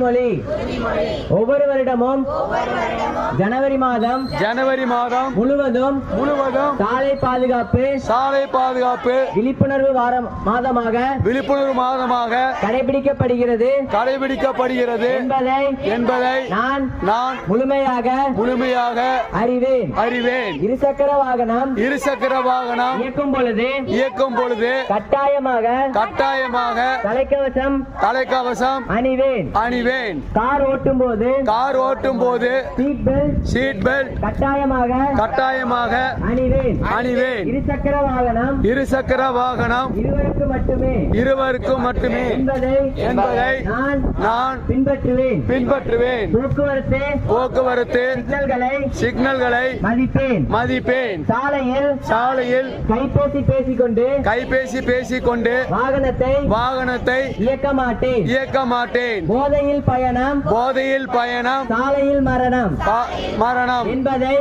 மொழி ஒவ்வொரு வருடமும் ஜனவரி மாதம் முழுவதும் சாலை பாதுகாப்பு விழிப்புணர்வு மாதமாக கடைபிடிக்கப்படுகிறது என்பதை நான் முழுமையாக அறிவேன். இருசக்கர வாகனம் இயக்கும் பொழுது கட்டாயமாக தலைக்கவசம் அணிவேன். கார் ஓட்டும் போது சீட் பெல்ட் கட்டாயமாக அணிவேன். இருசக்கர வாகனம் இருவருக்கு மட்டுமே என்பதை நான் பின்பற்றுவேன். போக்குவரத்து சிக்னல்களை மதிப்பேன். சாலையில் கைபேசி பேசிக்கொண்டு வாகனத்தை இயக்க மாட்டேன். போதையில் பயணம் சாலையில் மரணம் என்பதை